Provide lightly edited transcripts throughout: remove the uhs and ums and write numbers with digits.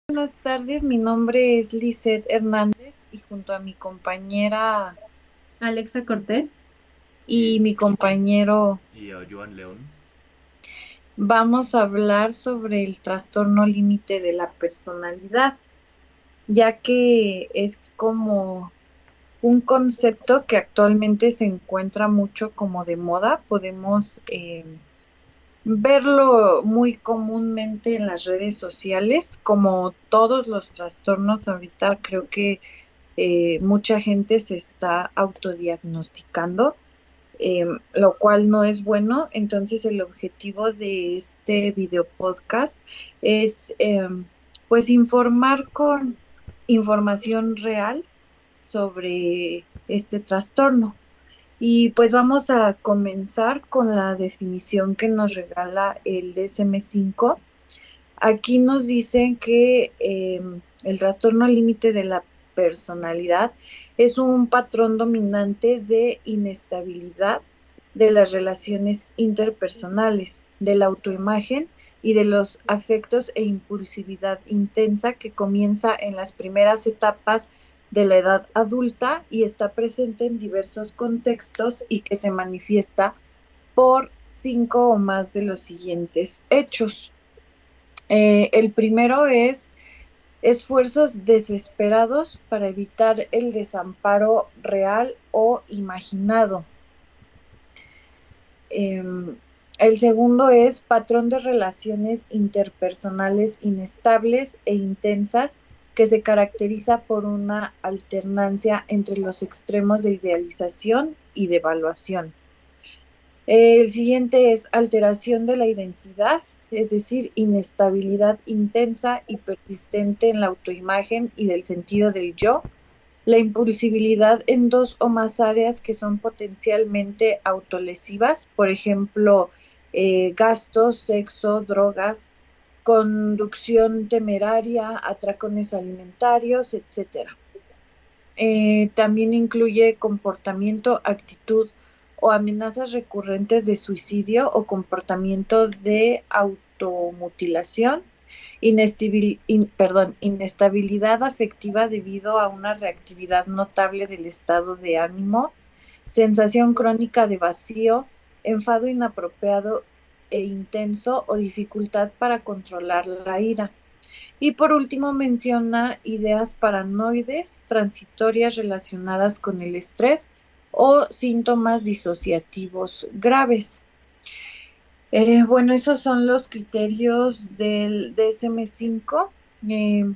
Buenas tardes, mi nombre es Lisette Hernández y junto a mi compañera Alexa Cortés. y mi compañero Y a Joan León. vamos a hablar sobre el trastorno límite de la personalidad, ya que es como un concepto que actualmente se encuentra mucho como de moda. Podemos verlo muy comúnmente en las redes sociales, como todos los trastornos ahorita creo que mucha gente se está autodiagnosticando, lo cual no es bueno. Entonces, el objetivo de este video podcast es, pues, informar con información real sobre este trastorno. Y pues vamos a comenzar con la definición que nos regala el DSM-5. Aquí nos dicen que el trastorno límite de la personalidad es un patrón dominante de inestabilidad de las relaciones interpersonales, de la autoimagen y de los afectos e impulsividad intensa que comienza en las primeras etapas de la edad adulta y está presente en diversos contextos y que se manifiesta por cinco o más de los siguientes hechos. El primero es esfuerzos desesperados para evitar el desamparo real o imaginado. Em, el segundo es patrón de relaciones interpersonales inestables e intensas que se caracteriza por una alternancia entre los extremos de idealización y de evaluación. El siguiente es alteración de la identidad, es decir, inestabilidad intensa y persistente en la autoimagen y del sentido del yo. La impulsibilidad en dos o más áreas que son potencialmente autolesivas, por ejemplo, gastos, sexo, drogas, conducción temeraria, atracones alimentarios, etcétera. También incluye comportamiento, actitud o amenazas recurrentes de suicidio o comportamiento de automutilación, inestabilidad afectiva debido a una reactividad notable del estado de ánimo, sensación crónica de vacío, enfado inapropiado e intenso o dificultad para controlar la ira. Y por último menciona ideas paranoides transitorias relacionadas con el estrés o síntomas disociativos graves. Bueno, esos son los criterios del DSM-5, eh,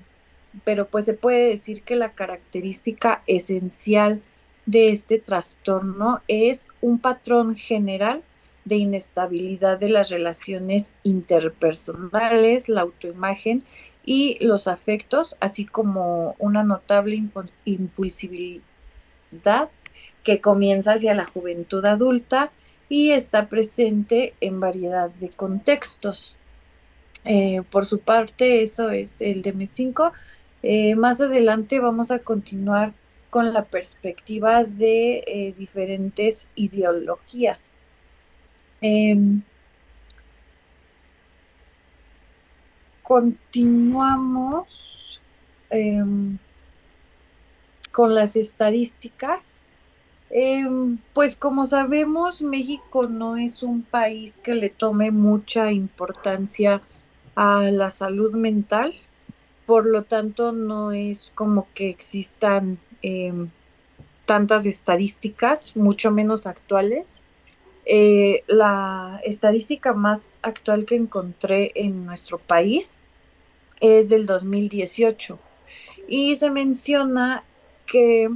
pero pues se puede decir que la característica esencial de este trastorno es un patrón general de inestabilidad de las relaciones interpersonales, la autoimagen y los afectos, así como una notable impulsividad que comienza hacia la juventud adulta y está presente en variedad de contextos. Por su parte, eso es el DM5. Más adelante vamos a continuar con la perspectiva de diferentes ideologías. Em, Continuamos con las estadísticas. Pues como sabemos, México no es un país que le tome mucha importancia a la salud mental. Por lo tanto, no es como que existan tantas estadísticas, mucho menos actuales. La estadística más actual que encontré en nuestro país es del 2018 y se menciona que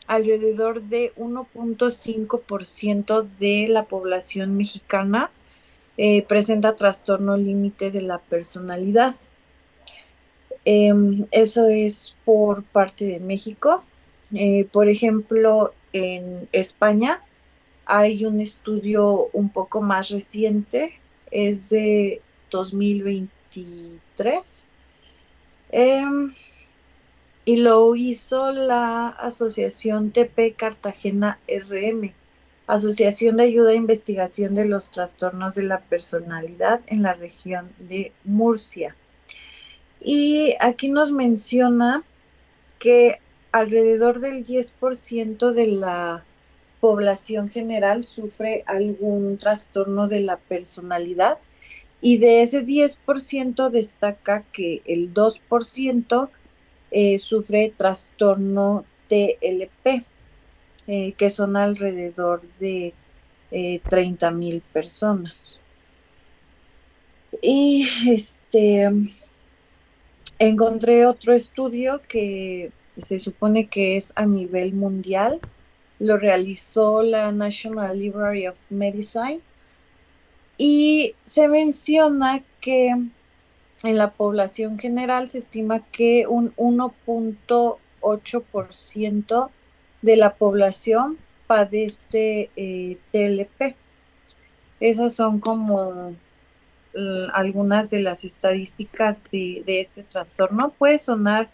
alrededor de 1,5% de la población mexicana presenta trastorno límite de la personalidad. Eso es por parte de México. Por ejemplo, en España hay un estudio un poco más reciente, es de 2023, em, y lo hizo la Asociación TP Cartagena RM, Asociación de Ayuda a Investigación de los Trastornos de la Personalidad en la región de Murcia. Y aquí nos menciona que alrededor del 10% de la población general sufre algún trastorno de la personalidad y de ese 10% destaca que el 2% sufre trastorno TLP, que son alrededor de 30,000 personas. Y encontré otro estudio que se supone que es a nivel mundial. Lo realizó la National Library of Medicine y se menciona que en la población general se estima que un 1,8% de la población padece TLP. Esas son como algunas de las estadísticas de este trastorno. Puede sonar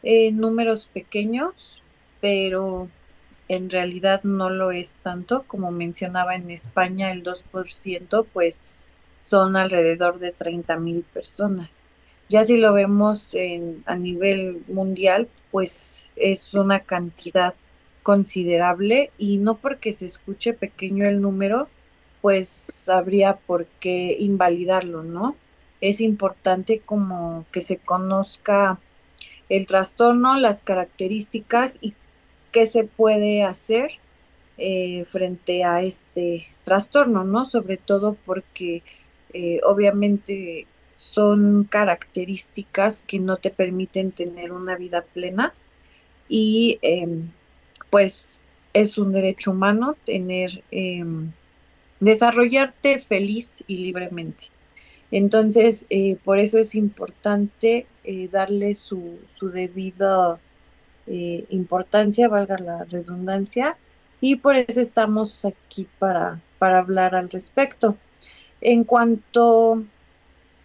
números pequeños, pero en realidad no lo es tanto. Como mencionaba en España, el 2% pues son alrededor de 30,000 personas. Ya si lo vemos a nivel mundial, pues es una cantidad considerable y no porque se escuche pequeño el número, pues habría por qué invalidarlo, ¿no? Es importante como que se conozca el trastorno, las características y qué se puede hacer frente a este trastorno, ¿no? Sobre todo porque obviamente son características que no te permiten tener una vida plena y pues es un derecho humano tener, desarrollarte feliz y libremente. Entonces, por eso es importante darle su debida importancia, valga la redundancia, y por eso estamos aquí para hablar al respecto. En cuanto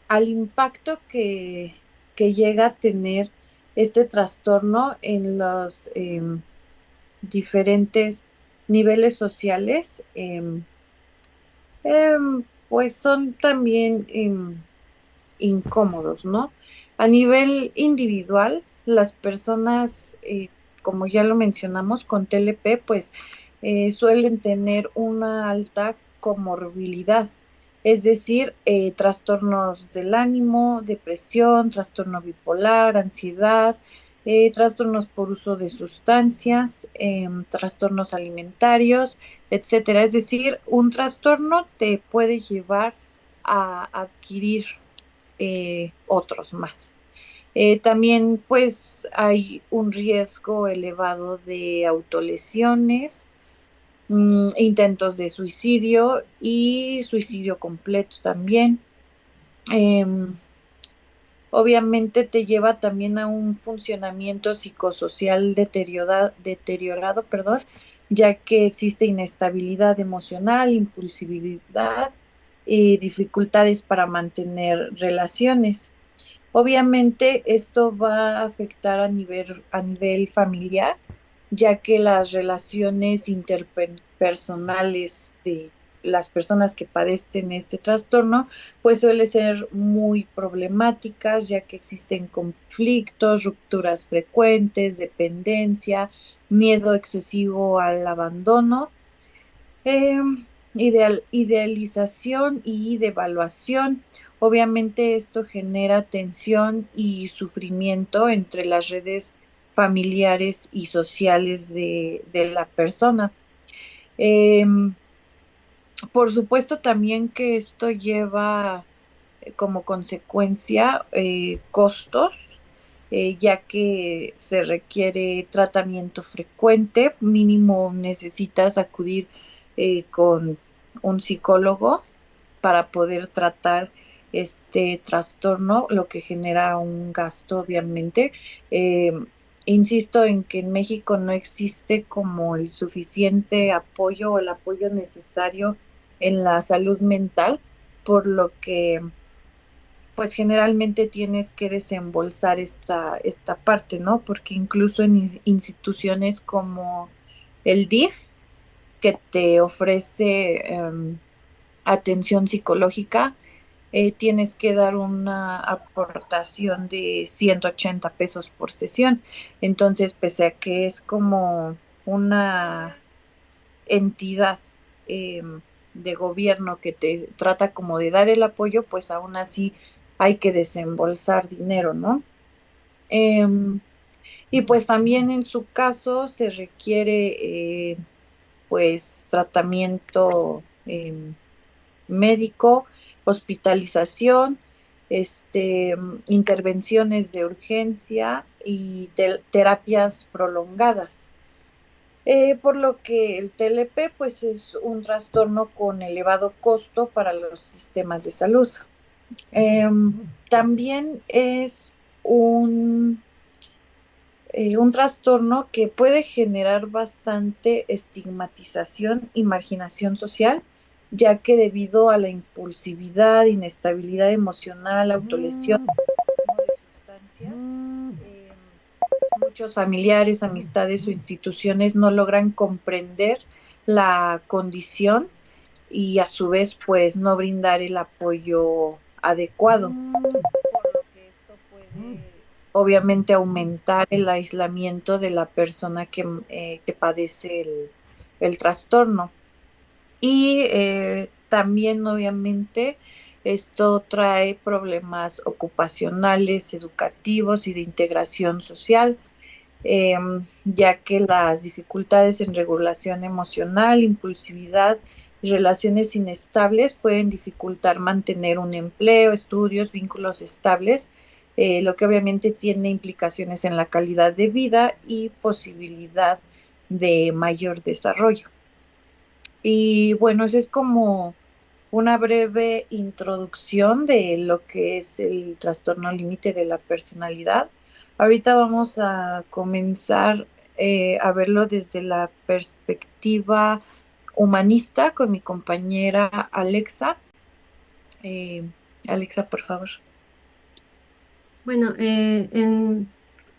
al impacto que llega a tener este trastorno en los diferentes niveles sociales, pues son también incómodos, ¿no? A nivel individual, las personas, como ya lo mencionamos, con TLP, pues suelen tener una alta comorbilidad, es decir, trastornos del ánimo, depresión, trastorno bipolar, ansiedad, trastornos por uso de sustancias, trastornos alimentarios, etcétera. Es decir, un trastorno te puede llevar a adquirir otros más. También pues hay un riesgo elevado de autolesiones, intentos de suicidio y suicidio completo también. Em, Obviamente te lleva también a un funcionamiento psicosocial deteriorado, perdón, ya que existe inestabilidad emocional, impulsividad y dificultades para mantener relaciones. Obviamente esto va a afectar a nivel familiar, ya que las relaciones interpersonales de las personas que padecen este trastorno, pues suele ser muy problemáticas, ya que existen conflictos, rupturas frecuentes, dependencia, miedo excesivo al abandono, eh, idealización y devaluación. Obviamente esto genera tensión y sufrimiento entre las redes familiares y sociales de la persona. Em, por supuesto también que esto lleva como consecuencia costos, ya que se requiere tratamiento frecuente, mínimo necesitas acudir con un psicólogo para poder tratar este trastorno, lo que genera un gasto, obviamente. Eh, Insisto en que en México no existe como el suficiente apoyo o el apoyo necesario en la salud mental, por lo que pues generalmente tienes que desembolsar esta parte, ¿no? Porque incluso en instituciones como el DIF, que te ofrece atención psicológica, tienes que dar una aportación de 180 pesos por sesión. Entonces, pese a que es como una entidad eh, de gobierno que te trata como de dar el apoyo, pues aún así hay que desembolsar dinero, ¿no? Em, y pues también en su caso se requiere pues tratamiento médico, hospitalización, intervenciones de urgencia y terapias prolongadas. Por lo que el TLP pues es un trastorno con elevado costo para los sistemas de salud. También es un un trastorno que puede generar bastante estigmatización y marginación social, ya que debido a la impulsividad, inestabilidad emocional, autolesión, consumo de sustancias, muchos familiares, amistades o instituciones no logran comprender la condición y a su vez pues no brindar el apoyo adecuado, por lo que esto puede obviamente aumentar el aislamiento de la persona que padece el trastorno. Y también obviamente esto trae problemas ocupacionales, educativos y de integración social, ya que las dificultades en regulación emocional, impulsividad y relaciones inestables pueden dificultar mantener un empleo, estudios, vínculos estables, lo que obviamente tiene implicaciones en la calidad de vida y posibilidad de mayor desarrollo. Y bueno, eso es como una breve introducción de lo que es el trastorno límite de la personalidad. Ahorita vamos a comenzar a verlo desde la perspectiva humanista con mi compañera Alexa. Eh, Alexa, por favor. Bueno,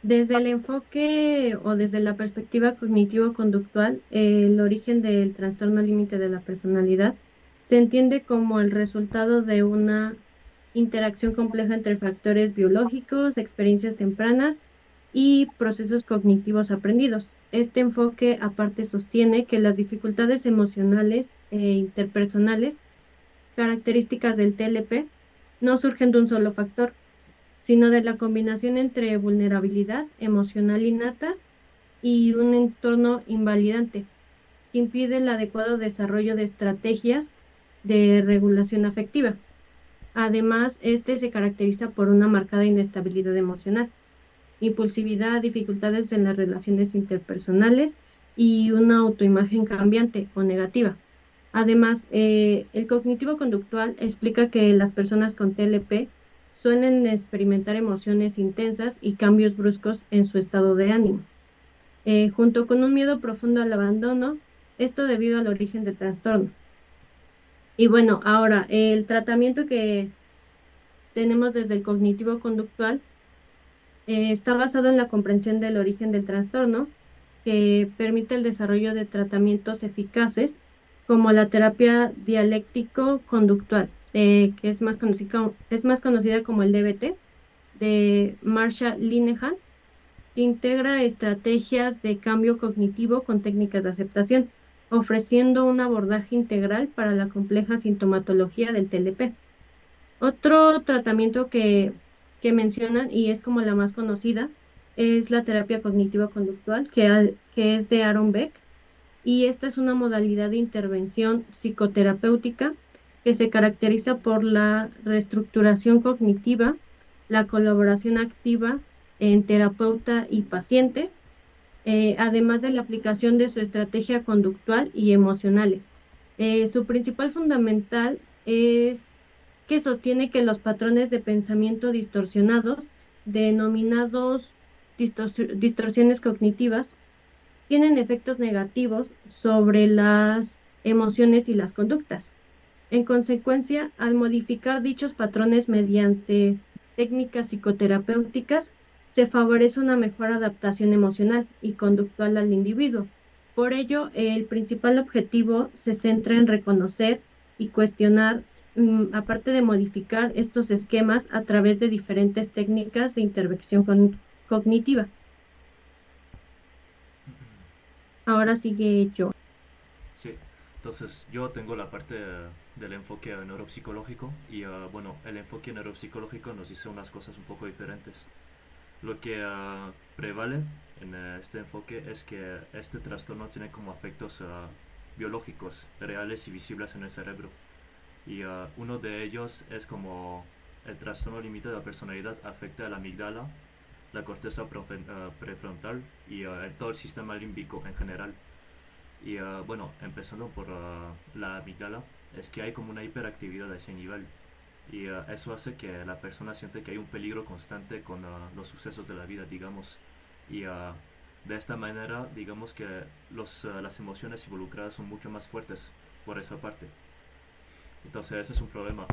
desde el enfoque o desde la perspectiva cognitivo-conductual, el origen del trastorno límite de la personalidad se entiende como el resultado de una interacción compleja entre factores biológicos, experiencias tempranas y procesos cognitivos aprendidos. Este enfoque aparte sostiene que las dificultades emocionales e interpersonales características del TLP no surgen de un solo factor, sino de la combinación entre vulnerabilidad emocional innata y un entorno invalidante que impide el adecuado desarrollo de estrategias de regulación afectiva. Además, este se caracteriza por una marcada inestabilidad emocional, impulsividad, dificultades en las relaciones interpersonales y una autoimagen cambiante o negativa. Además, el cognitivo conductual explica que las personas con TLP suelen experimentar emociones intensas y cambios bruscos en su estado de ánimo, junto con un miedo profundo al abandono, esto debido al origen del trastorno. Y bueno, ahora, el tratamiento que tenemos desde el cognitivo conductual está basado en la comprensión del origen del trastorno, que permite el desarrollo de tratamientos eficaces como la terapia dialéctico-conductual, que es más conocida como el DBT, de Marsha Linehan, que integra estrategias de cambio cognitivo con técnicas de aceptación, ofreciendo un abordaje integral para la compleja sintomatología del TLP. Otro tratamiento que mencionan, y es como la más conocida, es la terapia cognitivo-conductual, que es de Aaron Beck, y esta es una modalidad de intervención psicoterapéutica que se caracteriza por la reestructuración cognitiva, la colaboración activa en terapeuta y paciente, además de la aplicación de su estrategia conductual y emocionales. Su principal fundamental es que sostiene que los patrones de pensamiento distorsionados, denominados distorsiones cognitivas, tienen efectos negativos sobre las emociones y las conductas. En consecuencia, al modificar dichos patrones mediante técnicas psicoterapéuticas, se favorece una mejor adaptación emocional y conductual al individuo. Por ello, el principal objetivo se centra en reconocer y cuestionar aparte de modificar estos esquemas a través de diferentes técnicas de intervención cognitiva. Ahora sigue yo. Sí, entonces yo tengo la parte del enfoque neuropsicológico y bueno, el enfoque neuropsicológico nos dice unas cosas un poco diferentes. Lo que prevale en este enfoque es que este trastorno tiene como efectos biológicos reales y visibles en el cerebro. Y uno de ellos es como el trastorno límite de la personalidad afecta a la amígdala, la corteza prefrontal y todo el sistema límbico en general. Y bueno, empezando por la amígdala, es que hay como una hiperactividad a ese nivel. Y eso hace que la persona siente que hay un peligro constante con los sucesos de la vida, digamos. Y de esta manera, digamos que las emociones involucradas son mucho más fuertes por esa parte. Entonces ese es un problema.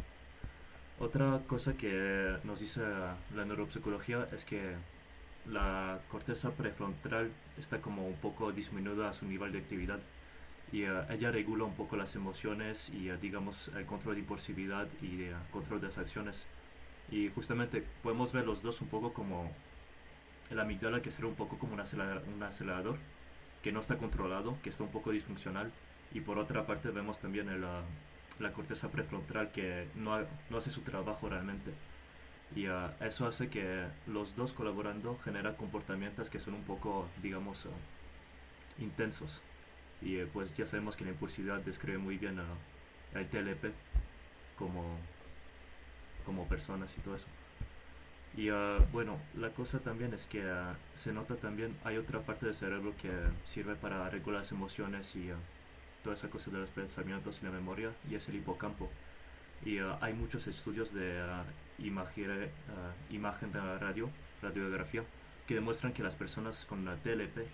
Otra cosa que nos dice la neuropsicología es que la corteza prefrontal está como un poco disminuida a su nivel de actividad y ella regula un poco las emociones y digamos el control de impulsividad y control de las acciones. Y justamente podemos ver los dos un poco como el amígdala, que será un poco como un acelerador que no está controlado, que está un poco disfuncional, y por otra parte vemos también la corteza prefrontal que no hace su trabajo realmente. Y eso hace que los dos colaborando genera comportamientos que son un poco, digamos, intensos. Y pues ya sabemos que la impulsividad describe muy bien al TLP como, como personas y todo eso. Y bueno, la cosa también es que se nota también, hay otra parte del cerebro que sirve para regular las emociones y toda esa cosa de los pensamientos y la memoria, y es el hipocampo. Y hay muchos estudios de imagen de la radiografía, que demuestran que las personas con la TLP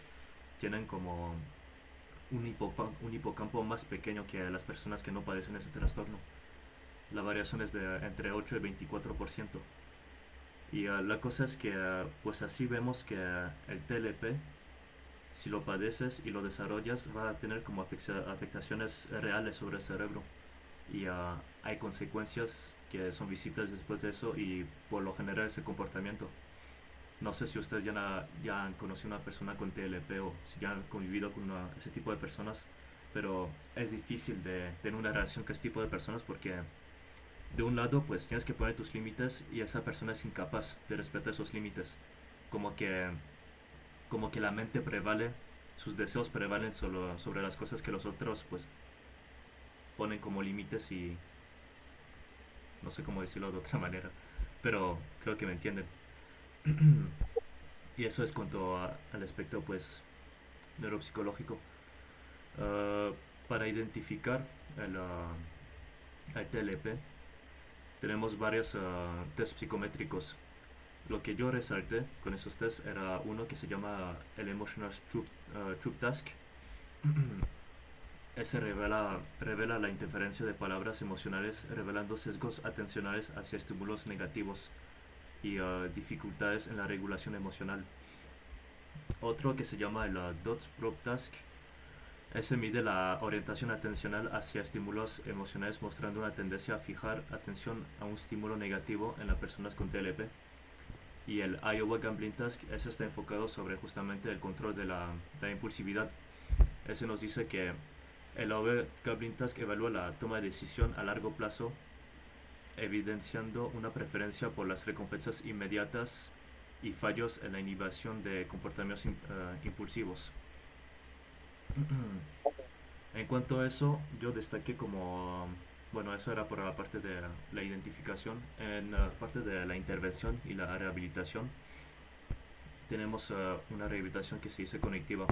tienen como un hipocampo más pequeño que las personas que no padecen ese trastorno. La variación es de entre 8 y 24%. Y la cosa es que pues así vemos que el TLP, si lo padeces y lo desarrollas, va a tener como afectaciones reales sobre el cerebro. Y hay consecuencias que son visibles después de eso y por lo general ese comportamiento. No sé si ustedes ya han conocido a una persona con TLP o si ya han convivido con ese tipo de personas, pero es difícil de tener una relación con este tipo de personas porque de un lado pues tienes que poner tus límites y esa persona es incapaz de respetar esos límites. Como que, como que la mente prevale, sus deseos prevalen sobre las cosas que los otros pues ponen como límites y no sé cómo decirlo de otra manera, pero creo que me entienden. Y eso es cuanto al aspecto pues neuropsicológico. Uh, para identificar el TLP tenemos varios test psicométricos. Lo que yo resalté con esos tests era uno que se llama el Emotional Troop Task. Ese revela la interferencia de palabras emocionales, revelando sesgos atencionales hacia estímulos negativos y dificultades en la regulación emocional. Otro que se llama el Dots Probe Task. Ese mide la orientación atencional hacia estímulos emocionales, mostrando una tendencia a fijar atención a un estímulo negativo en las personas con TLP. Y el Iowa Gambling Task, ese está enfocado sobre justamente el control de la impulsividad. Ese nos dice que el Iowa Gambling Task evalúa la toma de decisión a largo plazo, evidenciando una preferencia por las recompensas inmediatas y fallos en la inhibición de comportamientos impulsivos. En cuanto a eso, yo destaqué como, bueno, eso era por la parte de la identificación. En la parte de la intervención y la rehabilitación, tenemos una rehabilitación que se dice conectiva.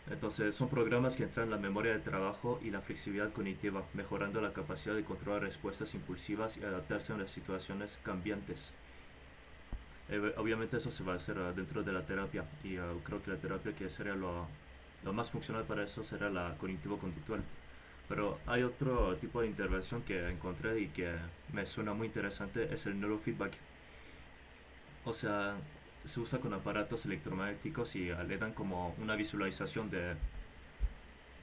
Entonces, son programas que entran en la memoria de trabajo y la flexibilidad cognitiva, mejorando la capacidad de controlar respuestas impulsivas y adaptarse a las situaciones cambiantes. Obviamente eso se va a hacer dentro de la terapia y creo que la terapia que sería lo más funcional para eso será la cognitivo-conductual. Pero hay otro tipo de intervención que encontré y que me suena muy interesante, es el neurofeedback. O sea, se usa con aparatos electromagnéticos y le dan como una visualización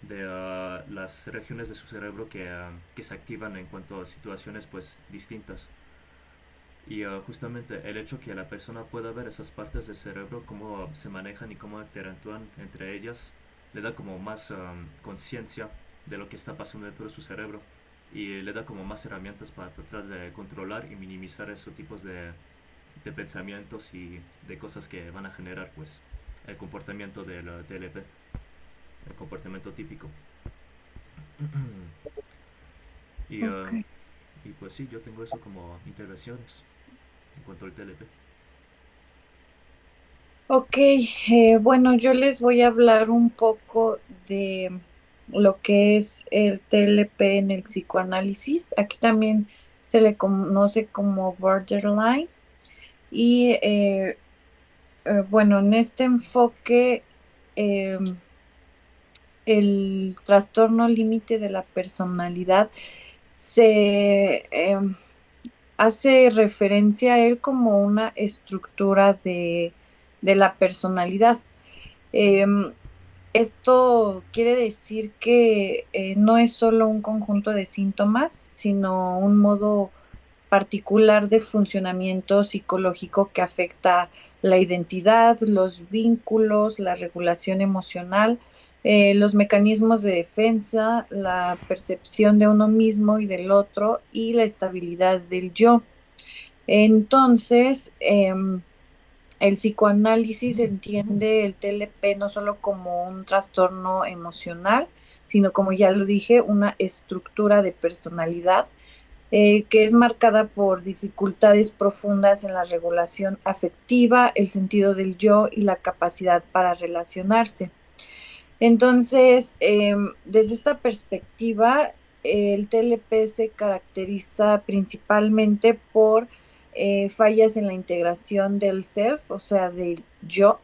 de las regiones de su cerebro que se activan en cuanto a situaciones pues distintas. Y justamente el hecho que la persona pueda ver esas partes del cerebro, cómo se manejan y cómo interactúan entre ellas, le da como más conciencia de lo que está pasando dentro de su cerebro y le da como más herramientas para tratar de controlar y minimizar esos tipos de pensamientos y de cosas que van a generar pues el comportamiento del TLP, el comportamiento típico. y, Ok. y pues sí, yo tengo eso como intervenciones en cuanto al TLP. Ok, bueno, yo les voy a hablar un poco de lo que es el TLP en el psicoanálisis. Aquí también se le conoce como borderline. Y bueno, en este enfoque, el trastorno límite de la personalidad se hace referencia a él como una estructura de la personalidad. Em, Esto quiere decir que no es solo un conjunto de síntomas, sino un modo particular de funcionamiento psicológico que afecta la identidad, los vínculos, la regulación emocional, los mecanismos de defensa, la percepción de uno mismo y del otro y la estabilidad del yo. Entonces, el psicoanálisis entiende el TLP no solo como un trastorno emocional, sino como ya lo dije, una estructura de personalidad que es marcada por dificultades profundas en la regulación afectiva, el sentido del yo y la capacidad para relacionarse. Entonces, desde esta perspectiva, el TLP se caracteriza principalmente por fallas en la integración del self, o sea, del yo,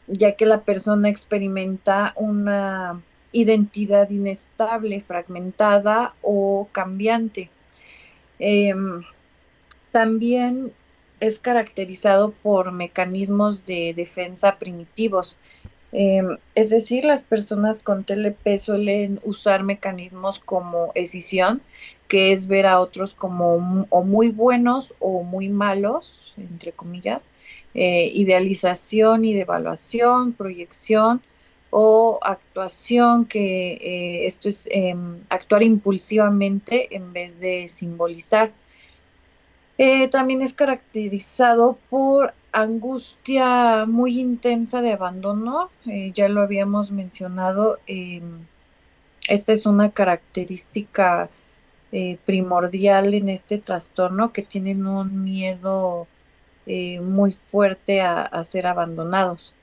ya que la persona experimenta una identidad inestable, fragmentada o cambiante. Em, También es caracterizado por mecanismos de defensa primitivos. Es decir, las personas con TLP suelen usar mecanismos como escisión, que es ver a otros como o muy buenos o muy malos, entre comillas, idealización y devaluación, proyección o actuación, que esto es actuar impulsivamente en vez de simbolizar. También es caracterizado por angustia muy intensa de abandono, ya lo habíamos mencionado. Esta es una característica primordial en este trastorno, que tienen un miedo muy fuerte a ser abandonados.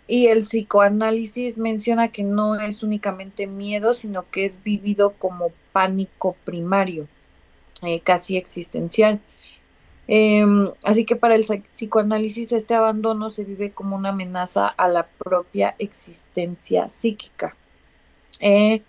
Y el psicoanálisis menciona que no es únicamente miedo, sino que es vivido como pánico primario, casi existencial. Así que para el psicoanálisis este abandono se vive como una amenaza a la propia existencia psíquica. Eh,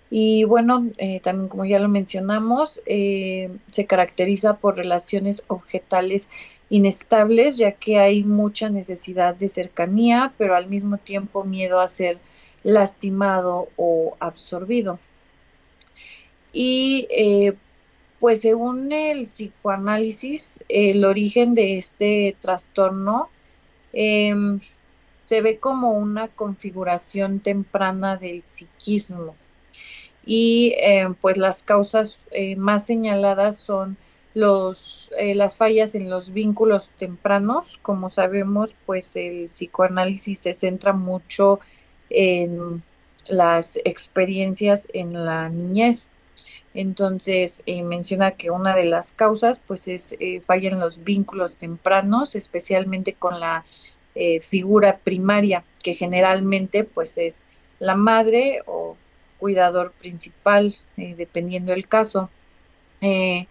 y bueno, también como ya lo mencionamos, se caracteriza por relaciones objetales inestables, ya que hay mucha necesidad de cercanía, pero al mismo tiempo miedo a ser lastimado o absorbido. Y pues según el psicoanálisis, el origen de este trastorno em, se ve como una configuración temprana del psiquismo. Y pues las causas más señaladas son las fallas en los vínculos tempranos. Como sabemos, pues el psicoanálisis se centra mucho en las experiencias en la niñez. Entonces, menciona que una de las causas, pues, es falla en los vínculos tempranos, especialmente con la figura primaria, que generalmente, pues, es la madre o cuidador principal, dependiendo del caso. Eh,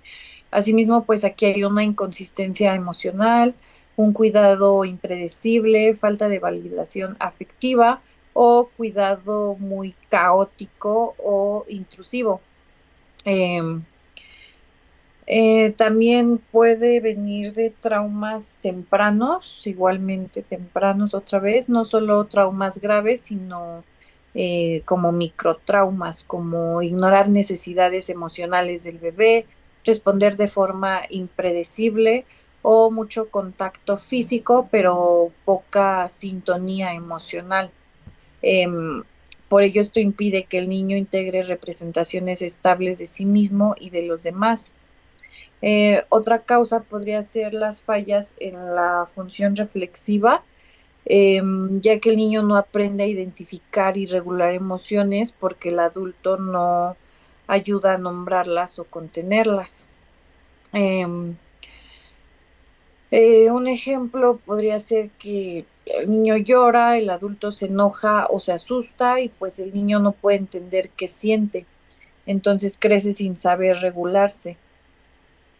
Asimismo, pues, aquí hay una inconsistencia emocional, un cuidado impredecible, falta de validación afectiva o cuidado muy caótico o intrusivo. Em, También puede venir de traumas tempranos, igualmente tempranos otra vez, no solo traumas graves, sino como microtraumas, como ignorar necesidades emocionales del bebé, responder de forma impredecible o mucho contacto físico, pero poca sintonía emocional. Em, por ello, esto impide que el niño integre representaciones estables de sí mismo y de los demás. Otra causa podría ser las fallas en la función reflexiva, ya que el niño no aprende a identificar y regular emociones porque el adulto no ayuda a nombrarlas o contenerlas. Em, un ejemplo podría ser que el niño llora, el adulto se enoja o se asusta y pues el niño no puede entender qué siente, entonces crece sin saber regularse.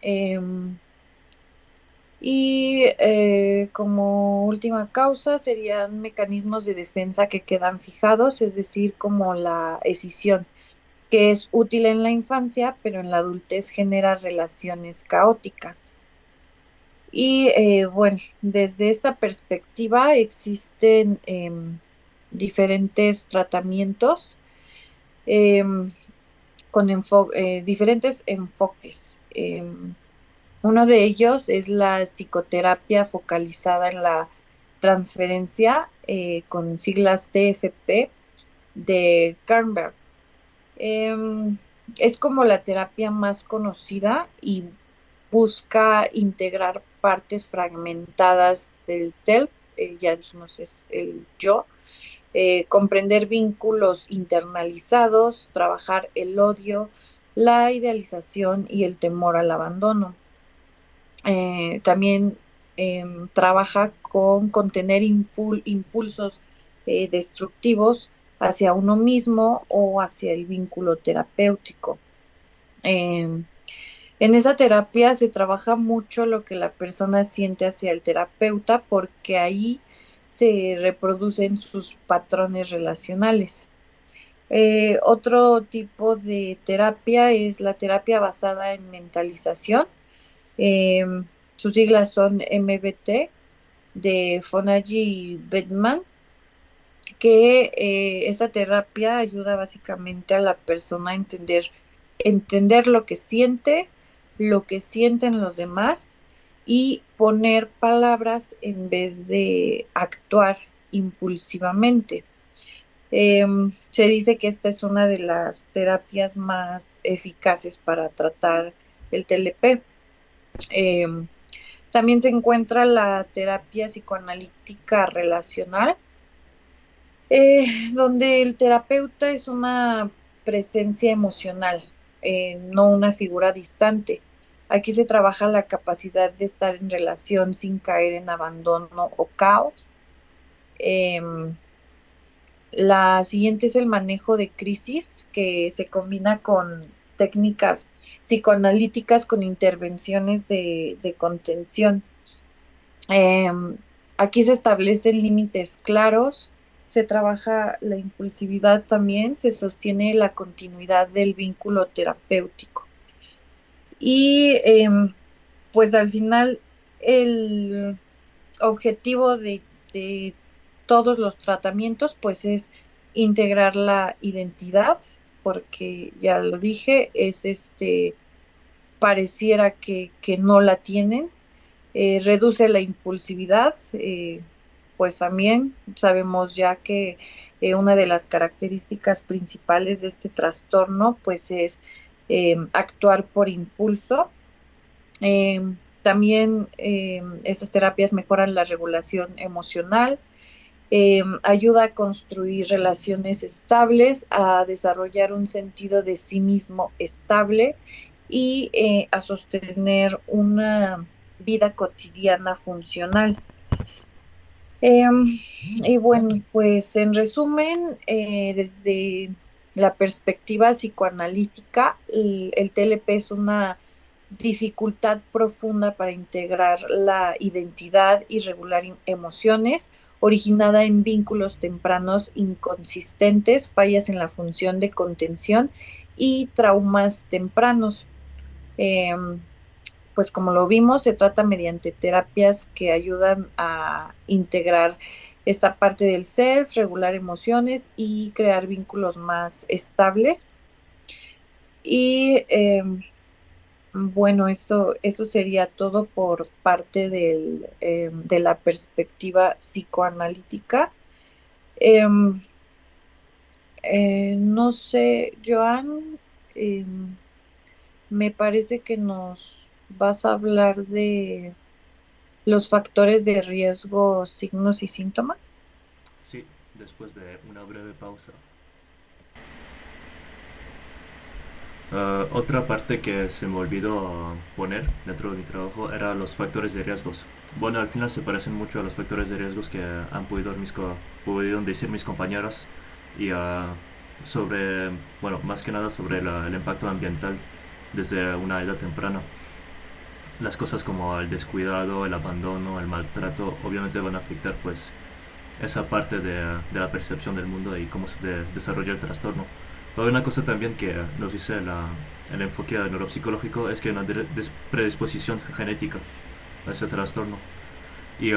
Em, como última causa serían mecanismos de defensa que quedan fijados, es decir, como la escisión, que es útil en la infancia, pero en la adultez genera relaciones caóticas. Bueno, desde esta perspectiva existen diferentes tratamientos em, con diferentes enfoques. Uno de ellos es la psicoterapia focalizada en la transferencia, con siglas TFP de Kernberg. Em, es como la terapia más conocida y busca integrar partes fragmentadas del self, ya dijimos es el yo, comprender vínculos internalizados, trabajar el odio, la idealización y el temor al abandono. También trabaja con contener impulsos destructivos hacia uno mismo o hacia el vínculo terapéutico. Em, en esa terapia se trabaja mucho lo que la persona siente hacia el terapeuta porque ahí se reproducen sus patrones relacionales. Otro tipo de terapia es la terapia basada en mentalización. Sus siglas son MBT de Fonagy Bedman, que esta terapia ayuda básicamente a la persona a entender lo que sienten los demás y poner palabras en vez de actuar impulsivamente. Se dice que esta es una de las terapias más eficaces para tratar el TLP. Em, También se encuentra la terapia psicoanalítica relacional, donde el terapeuta es una presencia emocional, no una figura distante. Aquí se trabaja la capacidad de estar en relación sin caer en abandono o caos. Em, la siguiente es el manejo de crisis, que se combina con técnicas psicoanalíticas con intervenciones de contención. Em, Aquí se establecen límites claros, se trabaja la impulsividad también, se sostiene la continuidad del vínculo terapéutico. Y pues al final el objetivo de todos los tratamientos pues es integrar la identidad, porque ya lo dije, es pareciera que no la tienen. Reduce la impulsividad, pues también sabemos ya que una de las características principales de este trastorno pues es actuar por impulso. También estas terapias mejoran la regulación emocional, ayuda a construir relaciones estables, a desarrollar un sentido de sí mismo estable y a sostener una vida cotidiana funcional. Em, y bueno, pues en resumen, desde la perspectiva psicoanalítica, el TLP es una dificultad profunda para integrar la identidad y regular emociones, originada en vínculos tempranos inconsistentes, fallas en la función de contención y traumas tempranos. Em, pues como lo vimos, se trata mediante terapias que ayudan a integrar esta parte del self, regular emociones y crear vínculos más estables. Y bueno, eso sería todo por parte de la perspectiva psicoanalítica. Em, no sé, Joan, em, me parece que nos vas a hablar de los factores de riesgo, signos y síntomas. Sí, después de una breve pausa. Otra parte que se me olvidó poner dentro de mi trabajo era los factores de riesgos. Bueno, al final se parecen mucho a los factores de riesgos que han podido decir mis compañeras y sobre, bueno, más que nada sobre el impacto ambiental desde una edad temprana. Las cosas como el descuidado, el abandono, el maltrato, obviamente van a afectar pues esa parte de la percepción del mundo y cómo desarrolla el trastorno. Pero una cosa también que nos dice el enfoque neuropsicológico es que hay una predisposición genética a ese trastorno. Y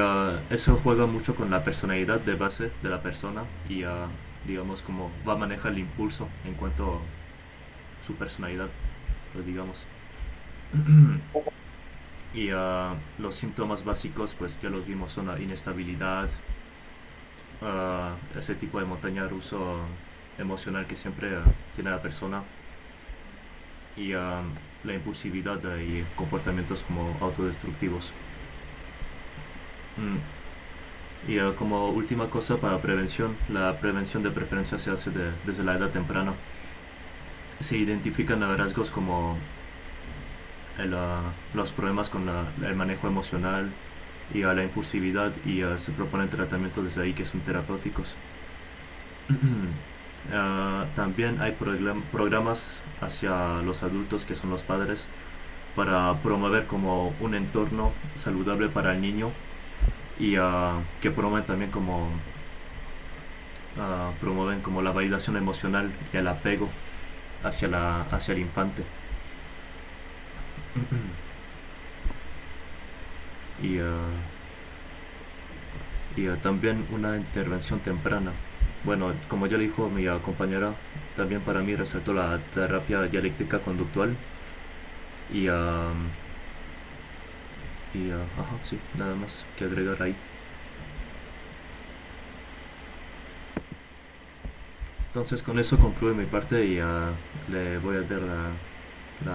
eso juega mucho con la personalidad de base de la persona y digamos cómo va a manejar el impulso en cuanto a su personalidad, pues, digamos. Y los síntomas básicos pues ya los vimos, son la inestabilidad, ese tipo de montaña ruso emocional que siempre tiene la persona y la impulsividad y comportamientos como autodestructivos. Y como última cosa para prevención, la prevención de preferencia se hace desde la edad temprana. Se identifican rasgos como los problemas con el manejo emocional y la impulsividad y se proponen tratamientos desde ahí que son terapéuticos. También hay programas hacia los adultos que son los padres para promover como un entorno saludable para el niño y que promueven como la validación emocional y el apego hacia el infante. y también una intervención temprana. Bueno, como ya le dijo mi compañera, también para mí resaltó la terapia dialéctica conductual y, ajá, sí, nada más que agregar ahí. Entonces con eso concluye mi parte y le voy a dar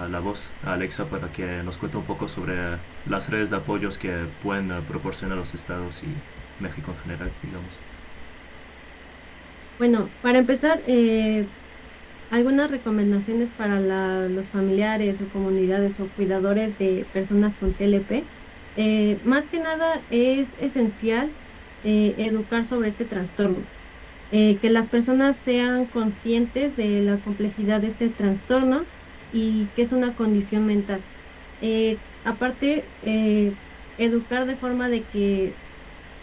la voz a Alexa para que nos cuente un poco sobre las redes de apoyos que pueden proporcionar los estados y México en general, digamos. Bueno, para empezar, algunas recomendaciones para los familiares o comunidades o cuidadores de personas con TLP. Más que nada es esencial educar sobre este trastorno, que las personas sean conscientes de la complejidad de este trastorno y que es una condición mental. Aparte, educar de forma de que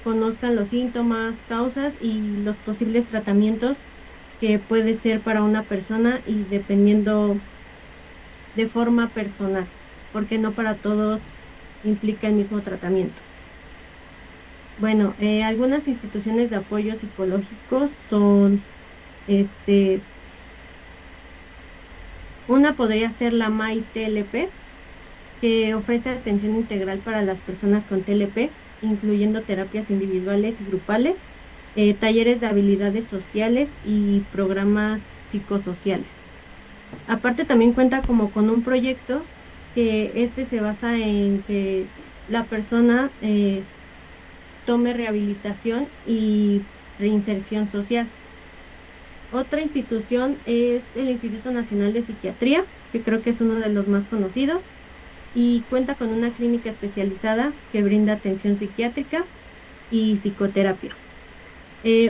conozcan los síntomas, causas y los posibles tratamientos que puede ser para una persona y dependiendo de forma personal, porque no para todos implica el mismo tratamiento. Bueno, algunas instituciones de apoyo psicológico son, una podría ser la MAI-TLP, que ofrece atención integral para las personas con TLP, incluyendo terapias individuales y grupales, talleres de habilidades sociales y programas psicosociales. Aparte también cuenta como con un proyecto que se basa en que la persona tome rehabilitación y reinserción social. Otra institución es el Instituto Nacional de Psiquiatría, que creo que es uno de los más conocidos y cuenta con una clínica especializada que brinda atención psiquiátrica y psicoterapia.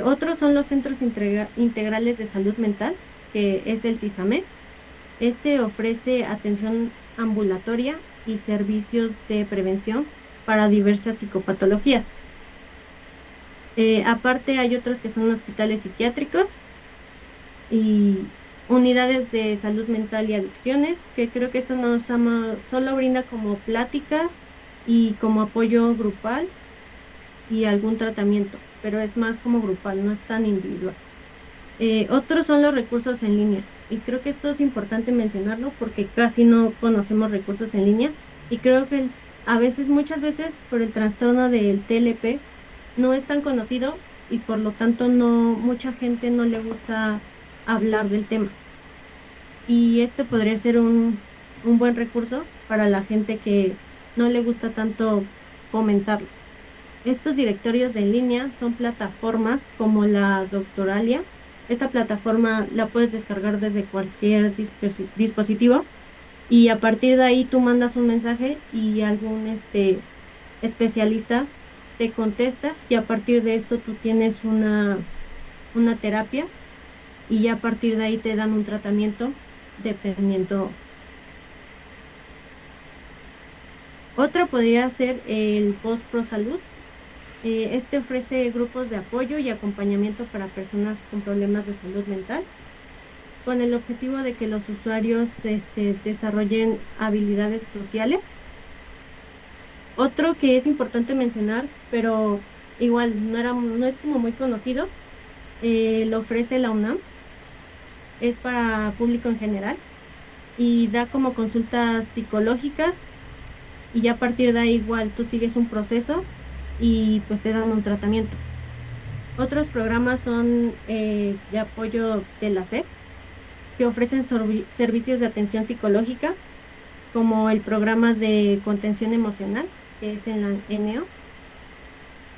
Otros son los Centros Integrales de Salud Mental, que es el CISAME. Este ofrece atención ambulatoria y servicios de prevención para diversas psicopatologías. Aparte, hay otros que son hospitales psiquiátricos y unidades de salud mental y adicciones, que creo que esto solo brinda como pláticas y como apoyo grupal y algún tratamiento, pero es más como grupal, no es tan individual. Otros son los recursos en línea, y creo que esto es importante mencionarlo porque casi no conocemos recursos en línea, y creo que a veces, muchas veces, por el trastorno del TLP, no es tan conocido y por lo tanto no, mucha gente no le gusta hablar del tema. Y este podría ser un buen recurso para la gente que no le gusta tanto comentarlo. Estos directorios de en línea son plataformas como la Doctoralia. Esta plataforma la puedes descargar desde cualquier dispositivo y a partir de ahí tú mandas un mensaje y algún especialista te contesta y a partir de esto tú tienes una terapia y ya a partir de ahí te dan un tratamiento dependiendo. Otro podría ser el Post Pro Salud. Este ofrece grupos de apoyo y acompañamiento para personas con problemas de salud mental, con el objetivo de que los usuarios desarrollen habilidades sociales. Otro que es importante mencionar, pero igual no es como muy conocido, lo ofrece la UNAM, es para público en general y da como consultas psicológicas y ya a partir de ahí igual tú sigues un proceso y pues te dan un tratamiento. Otros programas son de apoyo de la SEP, que ofrecen servicios de atención psicológica, como el programa de contención emocional, que es en la ENEO.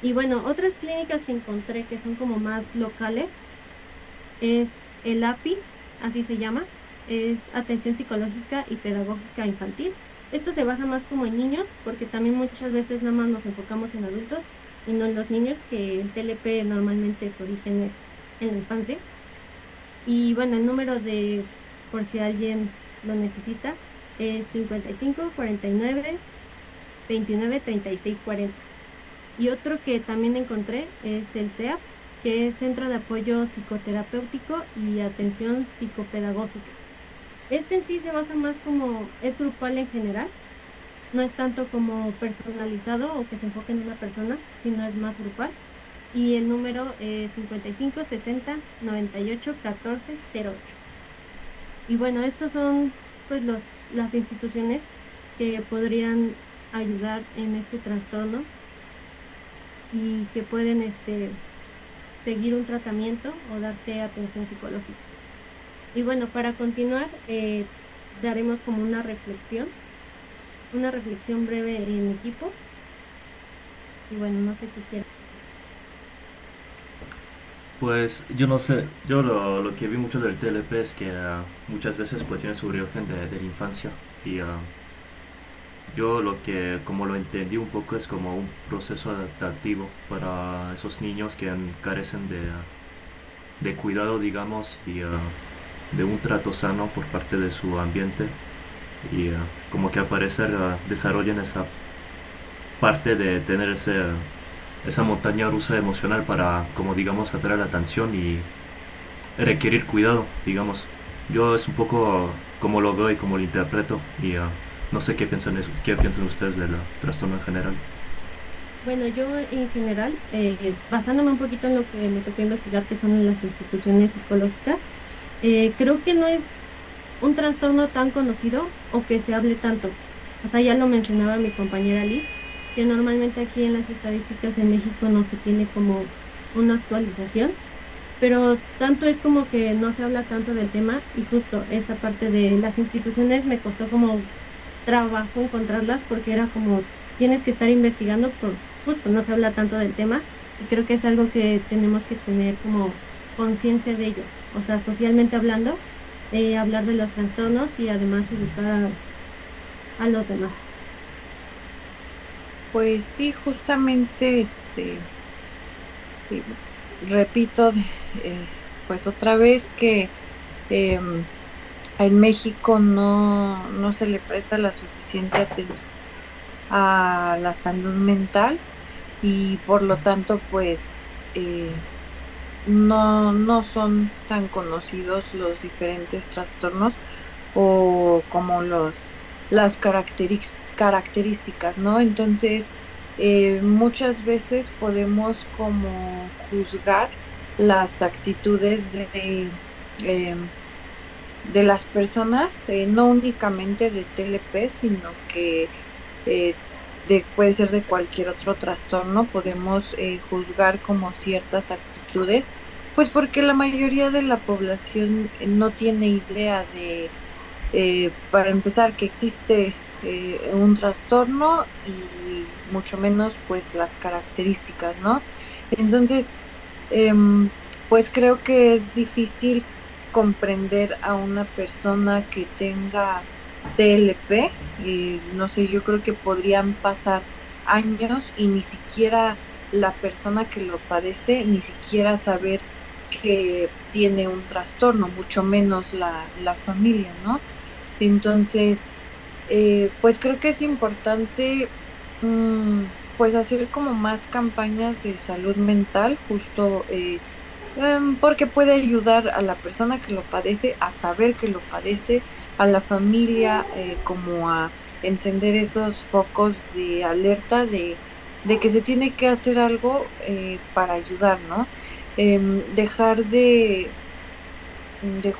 Y bueno, otras clínicas que encontré que son como más locales es el API, así se llama, es Atención Psicológica y Pedagógica Infantil. Esto se basa más como en niños, porque también muchas veces nada más nos enfocamos en adultos y no en los niños, que el TLP normalmente su origen es en la infancia. Y bueno, el número por si alguien lo necesita, es 55 49 29 36 40. Y otro que también encontré es el CEAP, que es Centro de Apoyo Psicoterapéutico y Atención Psicopedagógica. Este en sí se basa más como, es grupal en general, no es tanto como personalizado o que se enfoque en una persona, sino es más grupal. Y el número es 55 60 98 14 08. Y bueno, estos son pues las instituciones que podrían ayudar en este trastorno y que pueden seguir un tratamiento o darte atención psicológica. Y bueno, para continuar, daremos como una reflexión breve en equipo. Y bueno, no sé qué quieras. Pues yo no sé, yo lo que vi mucho del TLP es que muchas veces pues tiene su origen de la infancia y yo lo que como lo entendí un poco es como un proceso adaptativo para esos niños que carecen de cuidado, digamos, y de un trato sano por parte de su ambiente y como que al parecer desarrollan esa parte de tener esa montaña rusa emocional para, como digamos, atraer la atención y requerir cuidado, digamos. Yo es un poco como lo veo y como lo interpreto y no sé qué piensan ustedes del trastorno en general. Bueno, yo en general, basándome un poquito en lo que me tocó investigar, que son las instituciones psicológicas, creo que no es un trastorno tan conocido o que se hable tanto. O sea, ya lo mencionaba mi compañera Liz, que normalmente aquí en las estadísticas en México no se tiene como una actualización, pero tanto es como que no se habla tanto del tema y justo esta parte de las instituciones me costó como trabajo encontrarlas porque era como tienes que estar investigando por justo no se habla tanto del tema y creo que es algo que tenemos que tener como conciencia de ello, o sea, socialmente hablando, hablar de los trastornos y además educar a los demás. Pues sí, justamente, eh, repito, pues otra vez que em, en México no se le presta la suficiente atención a la salud mental y por lo tanto, pues no son tan conocidos los diferentes trastornos o como las características, ¿no? Entonces, muchas veces podemos como juzgar las actitudes em, de las personas, no únicamente de TLP, sino que eh, puede ser de cualquier otro trastorno, podemos juzgar como ciertas actitudes, pues porque la mayoría de la población no tiene idea de, para empezar, que existe un trastorno y mucho menos pues las características, ¿no? Entonces, em, pues creo que es difícil comprender a una persona que tenga TLP, no sé, yo creo que podrían pasar años y ni siquiera la persona que lo padece, ni siquiera saber que tiene un trastorno, mucho menos la familia, ¿no? Entonces, pues creo que es importante, mm, pues hacer como más campañas de salud mental, justo porque puede ayudar a la persona que lo padece a saber que lo padece, a la familia como a encender esos focos de alerta de que se tiene que hacer algo para ayudar, ¿no? Dejar de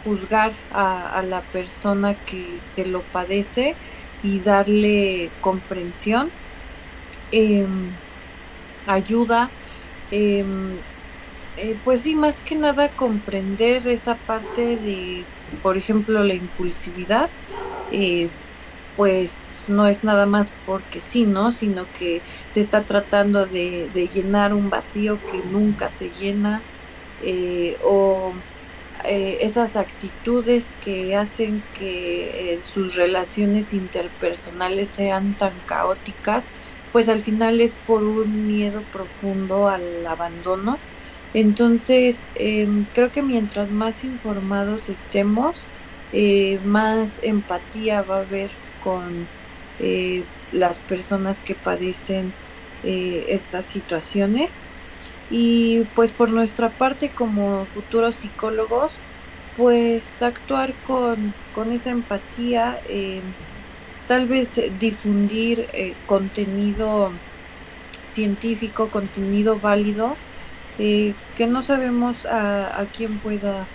juzgar a la persona que lo padece y darle comprensión, em, ayuda, em, pues sí, más que nada comprender esa parte de, por ejemplo, la impulsividad, eh, pues no es nada más porque sí, ¿no? Sino que se está tratando de llenar un vacío que nunca se llena, o esas actitudes que hacen que sus relaciones interpersonales sean tan caóticas, pues al final es por un miedo profundo al abandono. Entonces, creo que mientras más informados estemos, más empatía va a haber con las personas que padecen estas situaciones. Y pues por nuestra parte, como futuros psicólogos, pues actuar con esa empatía, tal vez difundir contenido científico, contenido válido, que no sabemos a quién pueda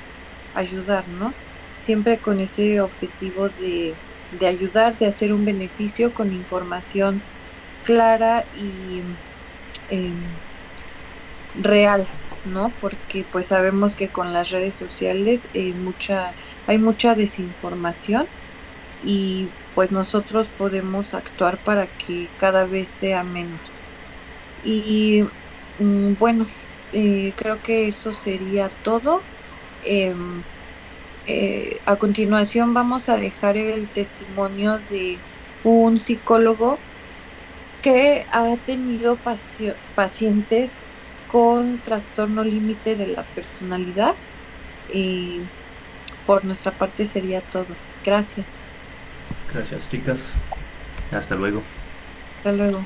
ayudar, ¿no? Siempre con ese objetivo de ayudar, de hacer un beneficio con información clara y em, real, ¿no? Porque pues sabemos que con las redes sociales hay mucha desinformación y pues nosotros podemos actuar para que cada vez sea menos. Y bueno, creo que eso sería todo. Em, a continuación vamos a dejar el testimonio de un psicólogo que ha tenido pacientes con trastorno límite de la personalidad y por nuestra parte sería todo. Gracias. Gracias, chicas. Hasta luego. Hasta luego.